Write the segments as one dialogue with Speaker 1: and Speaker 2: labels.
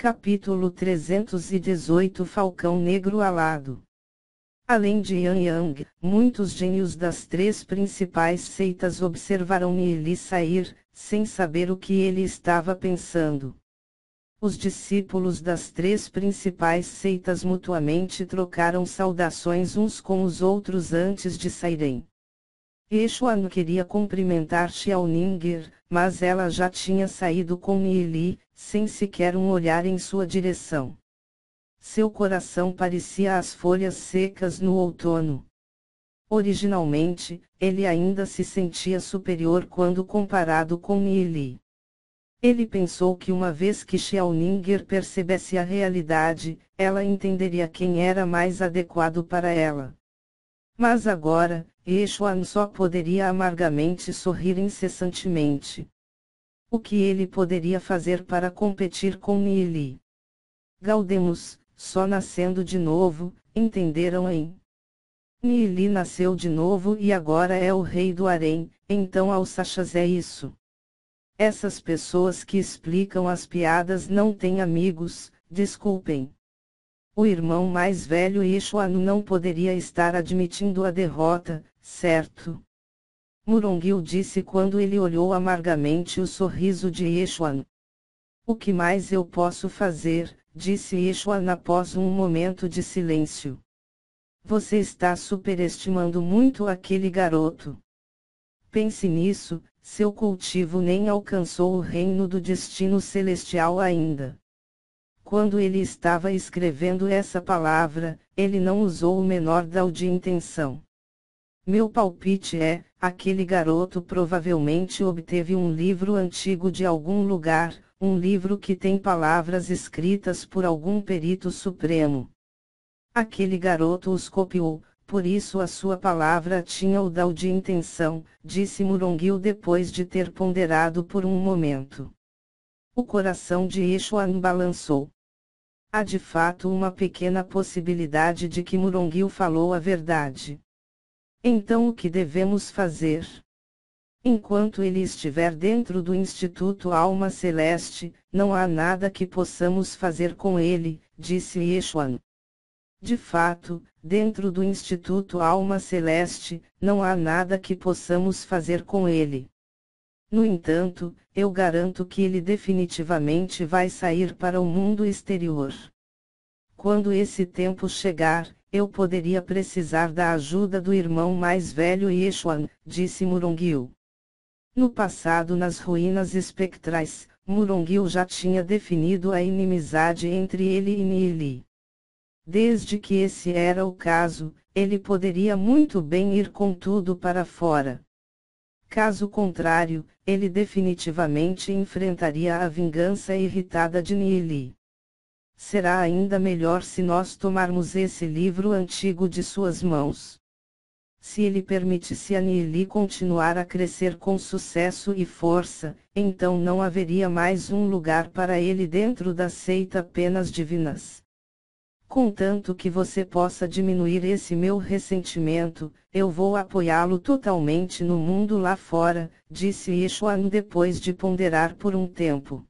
Speaker 1: Capítulo 318 Falcão Negro Alado. Além de Yan Yang, muitos gênios das três principais seitas observaram Nili sair, sem saber o que ele estava pensando. Os discípulos das três principais seitas mutuamente trocaram saudações uns com os outros antes de saírem. Yeshuan queria cumprimentar Xiaoninger, mas ela já tinha saído com Nili, sem sequer um olhar em sua direção. Seu coração parecia as folhas secas no outono. Originalmente, ele ainda se sentia superior quando comparado com Nili. Ele pensou que uma vez que Xiaoninger percebesse a realidade, ela entenderia quem era mais adequado para ela. Mas agora, Yeshuan só poderia amargamente sorrir incessantemente. O que ele poderia fazer para competir com Nili? Gaudemus, só nascendo de novo, entenderam? Nili nasceu de novo e agora é o rei do harém, então Alsachas é isso. Essas pessoas que explicam as piadas não têm amigos, desculpem. O irmão mais velho Yeshuan não poderia estar admitindo a derrota, certo? Murongil disse quando ele olhou amargamente o sorriso de Yeshuan. O que mais eu posso fazer, disse Yeshuan após um momento de silêncio. Você está superestimando muito aquele garoto. Pense nisso, seu cultivo nem alcançou o reino do destino celestial ainda. Quando ele estava escrevendo essa palavra, ele não usou o menor grau de intenção. Meu palpite é, aquele garoto provavelmente obteve um livro antigo de algum lugar, um livro que tem palavras escritas por algum perito supremo. Aquele garoto os copiou, por isso a sua palavra tinha o grau de intenção, disse Murongil depois de ter ponderado por um momento. O coração de Yeshuan balançou. Há de fato uma pequena possibilidade de que Murongil falou a verdade. Então o que devemos fazer? Enquanto ele estiver dentro do Instituto Alma Celeste, não há nada que possamos fazer com ele, disse Yeshuan. De fato, dentro do Instituto Alma Celeste, não há nada que possamos fazer com ele. No entanto, eu garanto que ele definitivamente vai sair para o mundo exterior. Quando esse tempo chegar, eu poderia precisar da ajuda do irmão mais velho Yeshuan, disse Murongil. No passado nas ruínas espectrais, Murongil já tinha definido a inimizade entre ele e Nili. Desde que esse era o caso, ele poderia muito bem ir com tudo para fora. Caso contrário, ele definitivamente enfrentaria a vingança irritada de Nili. Será ainda melhor se nós tomarmos esse livro antigo de suas mãos. Se ele permitisse a Nili continuar a crescer com sucesso e força, então não haveria mais um lugar para ele dentro da seita Penas Divinas. Contanto que você possa diminuir esse meu ressentimento, eu vou apoiá-lo totalmente no mundo lá fora, disse Yeshuan depois de ponderar por um tempo.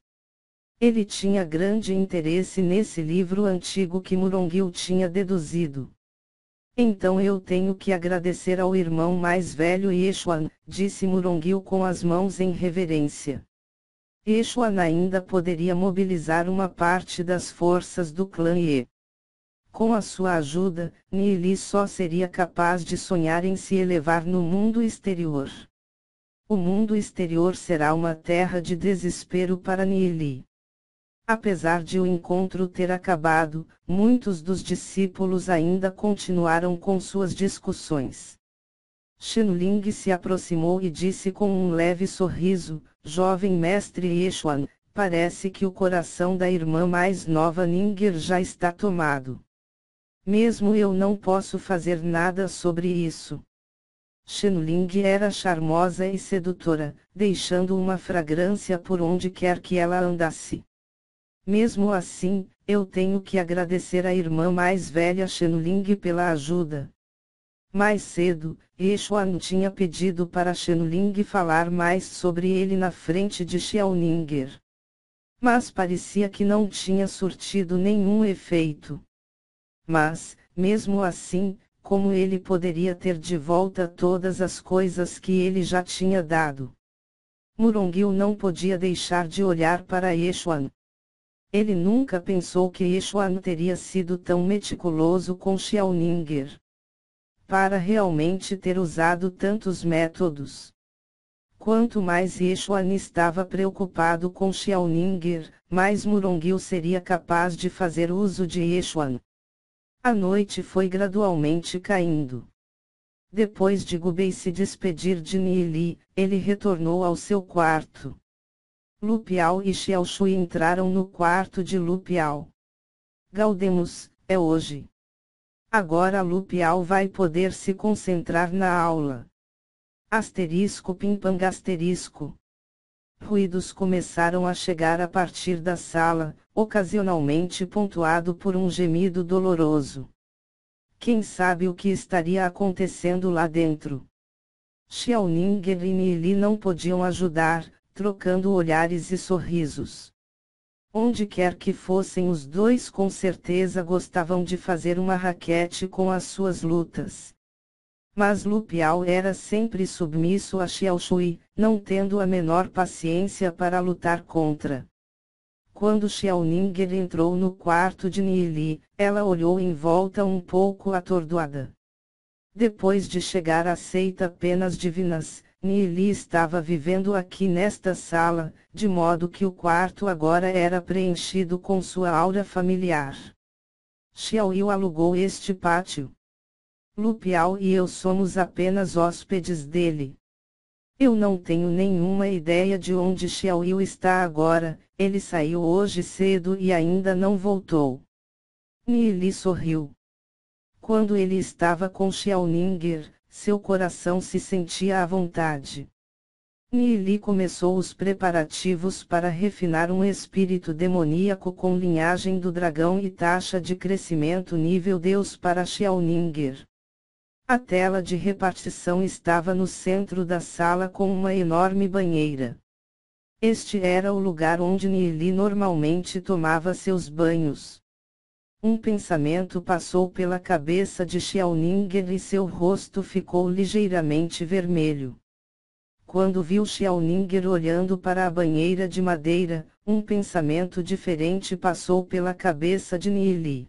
Speaker 1: Ele tinha grande interesse nesse livro antigo que Murongil tinha deduzido. Então eu tenho que agradecer ao irmão mais velho Yeshuan, disse Murongil com as mãos em reverência. Yeshuan ainda poderia mobilizar uma parte das forças do clã Ye. Com a sua ajuda, Nili só seria capaz de sonhar em se elevar no mundo exterior. O mundo exterior será uma terra de desespero para Nili. Apesar de o encontro ter acabado, muitos dos discípulos ainda continuaram com suas discussões. Shenling se aproximou e disse com um leve sorriso, jovem mestre Yeshuan, parece que o coração da irmã mais nova Ninger já está tomado. Mesmo eu não posso fazer nada sobre isso. Shenling era charmosa e sedutora, deixando uma fragrância por onde quer que ela andasse. Mesmo assim, eu tenho que agradecer à irmã mais velha Shenling pela ajuda. Mais cedo, Yeshuan tinha pedido para Shenling falar mais sobre ele na frente de Xiaoninger. Mas parecia que não tinha surtido nenhum efeito. Mas, mesmo assim, como ele poderia ter de volta todas as coisas que ele já tinha dado? Murongil não podia deixar de olhar para Yeshuan. Ele nunca pensou que Yeshuan teria sido tão meticuloso com Xiaoninger. Para realmente ter usado tantos métodos. Quanto mais Yeshuan estava preocupado com Xiaoninger, mais Murongil seria capaz de fazer uso de Yeshuan. A noite foi gradualmente caindo. Depois de Gubei se despedir de Nili, ele retornou ao seu quarto. Lu Piao e Xiao Shui entraram no quarto de Lu Piao. Gaudemus, é hoje. Agora Lu Piao vai poder se concentrar na aula. Asterisco pimpang asterisco. Ruídos começaram a chegar a partir da sala, ocasionalmente pontuado por um gemido doloroso. Quem sabe o que estaria acontecendo lá dentro? Xiaoninger e Nili não podiam ajudar, trocando olhares e sorrisos. Onde quer que fossem os dois com certeza gostavam de fazer uma raquete com as suas lutas. Mas Lu Piao era sempre submisso a Xiao Shui, não tendo a menor paciência para lutar contra. Quando Xiaoninger entrou no quarto de Nili, ela olhou em volta um pouco atordoada. Depois de chegar à seita Penas Divinas, Nili estava vivendo aqui nesta sala, de modo que o quarto agora era preenchido com sua aura familiar. Xiao Yu alugou este pátio. Lu Piao e eu somos apenas hóspedes dele. Eu não tenho nenhuma ideia de onde Xiao Yu está agora, ele saiu hoje cedo e ainda não voltou. Nili sorriu. Quando ele estava com Xiaoninger, seu coração se sentia à vontade. Nili começou os preparativos para refinar um espírito demoníaco com linhagem do dragão e taxa de crescimento nível Deus para Xiaoninger. A tela de repartição estava no centro da sala com uma enorme banheira. Este era o lugar onde Nili normalmente tomava seus banhos. Um pensamento passou pela cabeça de Xiaoninger e seu rosto ficou ligeiramente vermelho. Quando viu Xiaoninger olhando para a banheira de madeira, um pensamento diferente passou pela cabeça de Nili.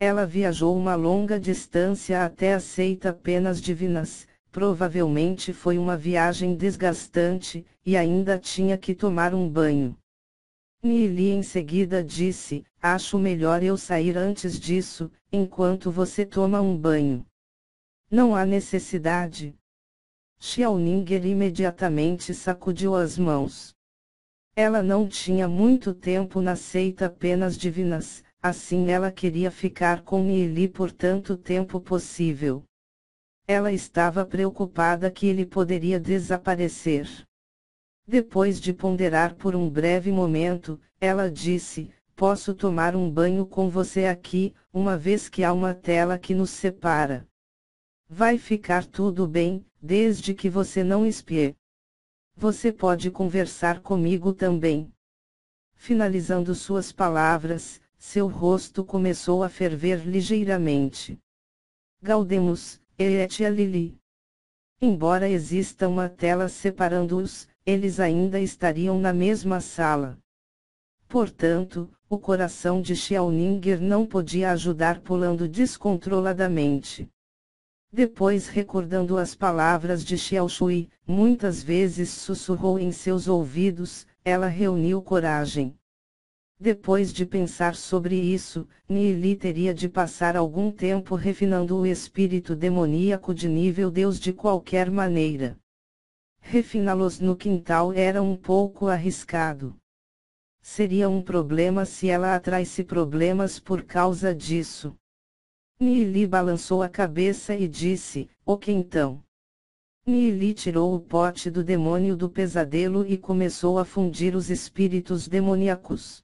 Speaker 1: Ela viajou uma longa distância até a seita Penas Divinas, provavelmente foi uma viagem desgastante, e ainda tinha que tomar um banho. Nili em seguida disse, acho melhor eu sair antes disso, enquanto você toma um banho. Não há necessidade. Xiaoninger imediatamente sacudiu as mãos. Ela não tinha muito tempo na seita Penas Divinas, assim ela queria ficar com Nili por tanto tempo possível. Ela estava preocupada que ele poderia desaparecer. Depois de ponderar por um breve momento, ela disse, posso tomar um banho com você aqui, uma vez que há uma tela que nos separa. Vai ficar tudo bem, desde que você não espie. Você pode conversar comigo também. Finalizando suas palavras, seu rosto começou a ferver ligeiramente. Gaudemus, et Lili. Embora exista uma tela separando-os, eles ainda estariam na mesma sala. Portanto, o coração de Xiaoninger não podia ajudar pulando descontroladamente. Depois, recordando as palavras de Xiao Shui, muitas vezes sussurrou em seus ouvidos, ela reuniu coragem. Depois de pensar sobre isso, Nili teria de passar algum tempo refinando o espírito demoníaco de nível Deus de qualquer maneira. Refiná-los no quintal era um pouco arriscado. Seria um problema se ela atraísse problemas por causa disso. Nili balançou a cabeça e disse, ok então. Nili tirou o pote do demônio do pesadelo e começou a fundir os espíritos demoníacos.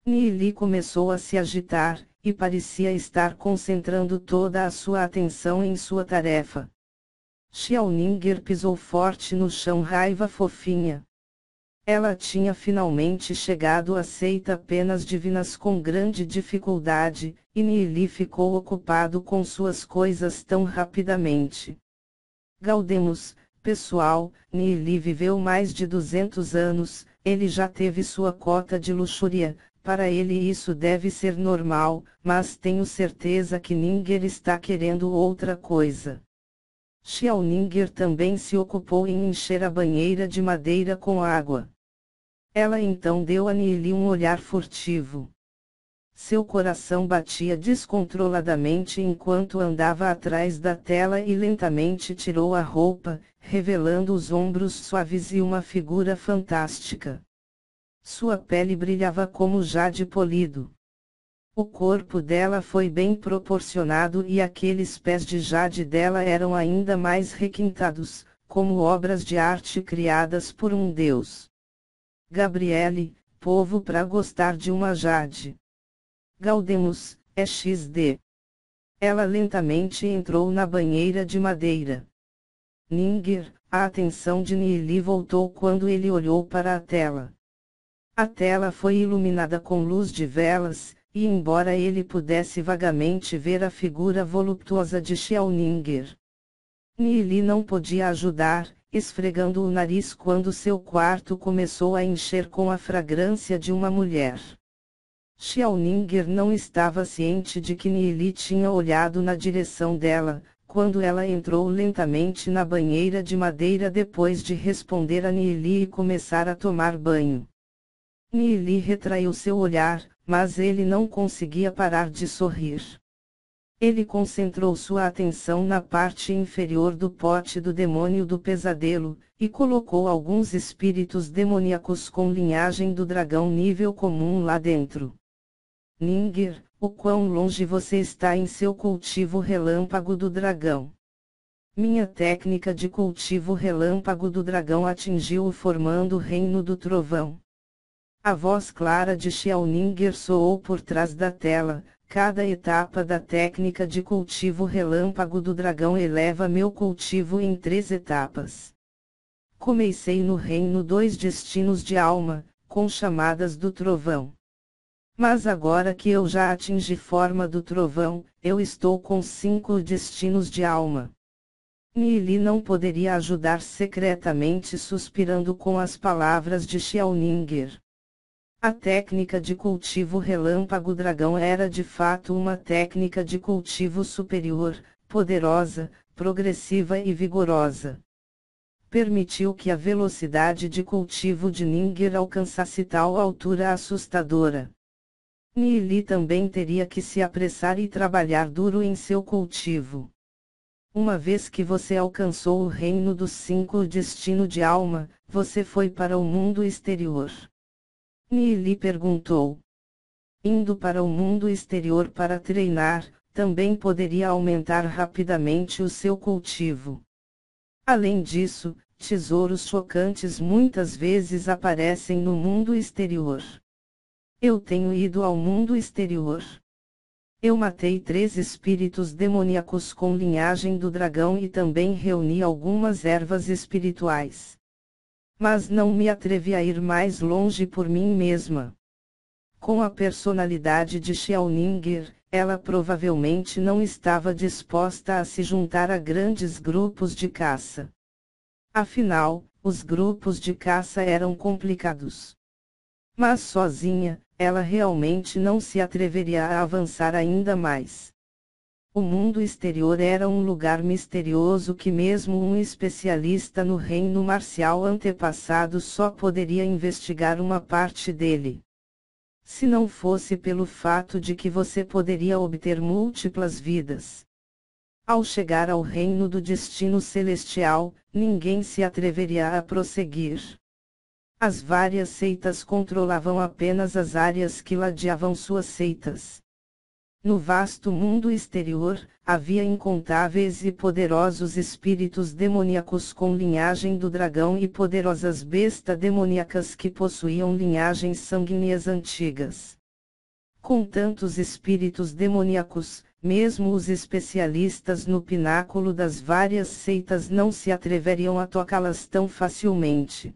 Speaker 1: Nili começou a se agitar, e parecia estar concentrando toda a sua atenção em sua tarefa. Xiaoninger pisou forte no chão, raiva fofinha. Ela tinha finalmente chegado à seita apenas divinas com grande dificuldade, e Nili ficou ocupado com suas coisas tão rapidamente. Gaudemos, pessoal, Nili viveu mais de 200 anos, ele já teve sua cota de luxúria, para ele isso deve ser normal, mas tenho certeza que Ninger está querendo outra coisa. Xiaoninger também se ocupou em encher a banheira de madeira com água. Ela então deu a Nili um olhar furtivo. Seu coração batia descontroladamente enquanto andava atrás da tela e lentamente tirou a roupa, revelando os ombros suaves e uma figura fantástica. Sua pele brilhava como jade polido. O corpo dela foi bem proporcionado e aqueles pés de jade dela eram ainda mais requintados, como obras de arte criadas por um deus. Gabriele, povo pra gostar de uma jade. Gaudemos, é XD. Ela lentamente entrou na banheira de madeira. Ninger, a atenção de Nili voltou quando ele olhou para a tela. A tela foi iluminada com luz de velas, e embora ele pudesse vagamente ver a figura voluptuosa de Xiaoninger, Nili não podia ajudar, esfregando o nariz quando seu quarto começou a encher com a fragrância de uma mulher. Xiaoninger não estava ciente de que Nili tinha olhado na direção dela, quando ela entrou lentamente na banheira de madeira depois de responder a Nili e começar a tomar banho. Nili retraiu seu olhar, mas ele não conseguia parar de sorrir. Ele concentrou sua atenção na parte inferior do pote do demônio do pesadelo, e colocou alguns espíritos demoníacos com linhagem do dragão nível comum lá dentro. Ninger, o quão longe você está em seu cultivo relâmpago do dragão? Minha técnica de cultivo relâmpago do dragão atingiu-o formando o reino do trovão. A voz clara de Xiaoninger soou por trás da tela. Cada etapa da técnica de cultivo relâmpago do dragão eleva meu cultivo em 3 etapas. Comecei no reino 2 destinos de alma, com chamadas do trovão. Mas agora que eu já atingi forma do trovão, eu estou com 5 destinos de alma. Nili não poderia ajudar secretamente suspirando com as palavras de Xiaoninger. A técnica de cultivo relâmpago dragão era de fato uma técnica de cultivo superior, poderosa, progressiva e vigorosa. Permitiu que a velocidade de cultivo de Ninger alcançasse tal altura assustadora. Nili também teria que se apressar e trabalhar duro em seu cultivo. Uma vez que você alcançou o reino dos 5 destino de alma, você foi para o mundo exterior. Nili perguntou. Indo para o mundo exterior para treinar, também poderia aumentar rapidamente o seu cultivo. Além disso, tesouros chocantes muitas vezes aparecem no mundo exterior. Eu tenho ido ao mundo exterior. Eu matei 3 espíritos demoníacos com linhagem do dragão e também reuni algumas ervas espirituais. Mas não me atrevi a ir mais longe por mim mesma. Com a personalidade de Xiaoninger, ela provavelmente não estava disposta a se juntar a grandes grupos de caça. Afinal, os grupos de caça eram complicados. Mas sozinha, ela realmente não se atreveria a avançar ainda mais. O mundo exterior era um lugar misterioso que mesmo um especialista no reino marcial antepassado só poderia investigar uma parte dele. Se não fosse pelo fato de que você poderia obter múltiplas vidas. Ao chegar ao reino do destino celestial, ninguém se atreveria a prosseguir. As várias seitas controlavam apenas as áreas que ladeavam suas seitas. No vasto mundo exterior, havia incontáveis e poderosos espíritos demoníacos com linhagem do dragão e poderosas bestas demoníacas que possuíam linhagens sanguíneas antigas. Com tantos espíritos demoníacos, mesmo os especialistas no pináculo das várias seitas não se atreveriam a tocá-las tão facilmente.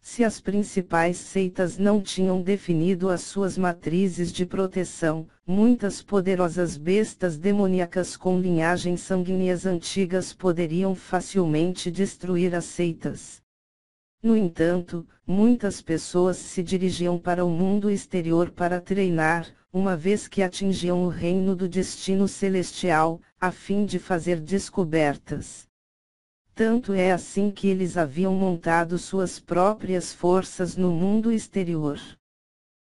Speaker 1: Se as principais seitas não tinham definido as suas matrizes de proteção, muitas poderosas bestas demoníacas com linhagens sanguíneas antigas poderiam facilmente destruir as seitas. No entanto, muitas pessoas se dirigiam para o mundo exterior para treinar, uma vez que atingiam o reino do destino celestial, a fim de fazer descobertas. Tanto é assim que eles haviam montado suas próprias forças no mundo exterior.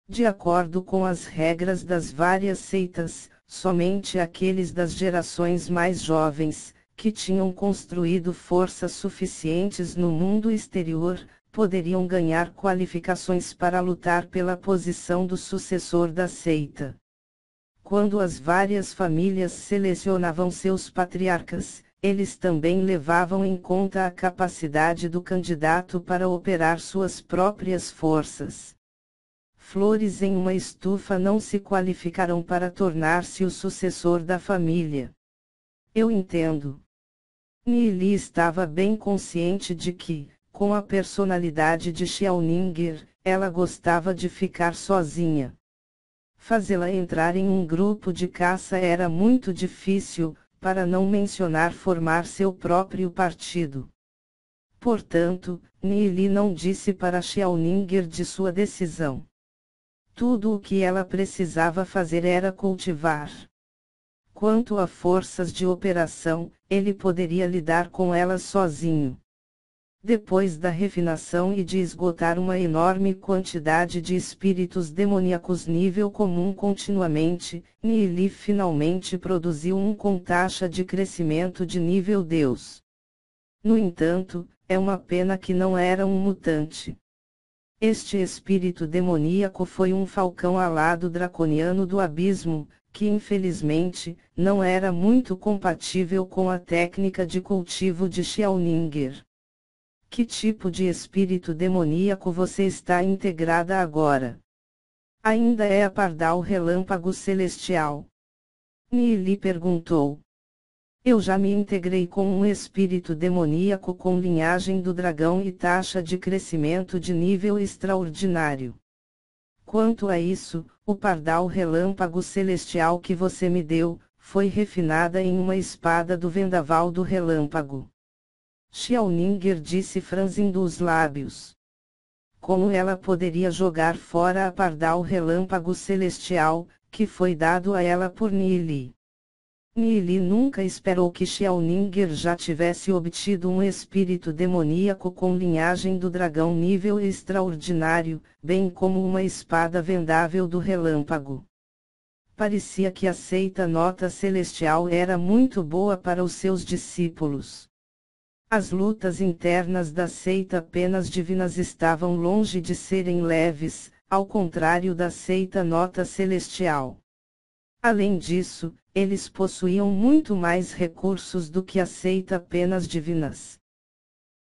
Speaker 1: De acordo com as regras das várias seitas, somente aqueles das gerações mais jovens, que tinham construído forças suficientes no mundo exterior, poderiam ganhar qualificações para lutar pela posição do sucessor da seita. Quando as várias famílias selecionavam seus patriarcas, eles também levavam em conta a capacidade do candidato para operar suas próprias forças. Flores em uma estufa não se qualificarão para tornar-se o sucessor da família. Eu entendo. Nili estava bem consciente de que, com a personalidade de Xiaoninger, ela gostava de ficar sozinha. Fazê-la entrar em um grupo de caça era muito difícil, para não mencionar formar seu próprio partido. Portanto, Nili não disse para Xiaoninger de sua decisão. Tudo o que ela precisava fazer era cultivar. Quanto a forças de operação, ele poderia lidar com elas sozinho. Depois da refinação e de esgotar uma enorme quantidade de espíritos demoníacos nível comum continuamente, Nili finalmente produziu um com taxa de crescimento de nível Deus. No entanto, é uma pena que não era um mutante. Este espírito demoníaco foi um falcão alado draconiano do abismo, que infelizmente, não era muito compatível com a técnica de cultivo de Xiaoninger. Que tipo de espírito demoníaco você está integrada agora? Ainda é a Pardal Relâmpago Celestial? Nili perguntou. Eu já me integrei com um espírito demoníaco com linhagem do dragão e taxa de crescimento de nível extraordinário. Quanto a isso, o Pardal Relâmpago Celestial que você me deu, foi refinada em uma espada do Vendaval do Relâmpago. Xiaoninger disse franzindo os lábios. Como ela poderia jogar fora a Pardal Relâmpago Celestial, que foi dado a ela por Nili? Nili nunca esperou que Xiaoninger já tivesse obtido um espírito demoníaco com linhagem do dragão nível extraordinário, bem como uma espada vendável do relâmpago. Parecia que a seita Nota Celestial era muito boa para os seus discípulos. As lutas internas da seita Penas Divinas estavam longe de serem leves, ao contrário da seita Nota Celestial. Além disso, eles possuíam muito mais recursos do que a seita Penas Divinas.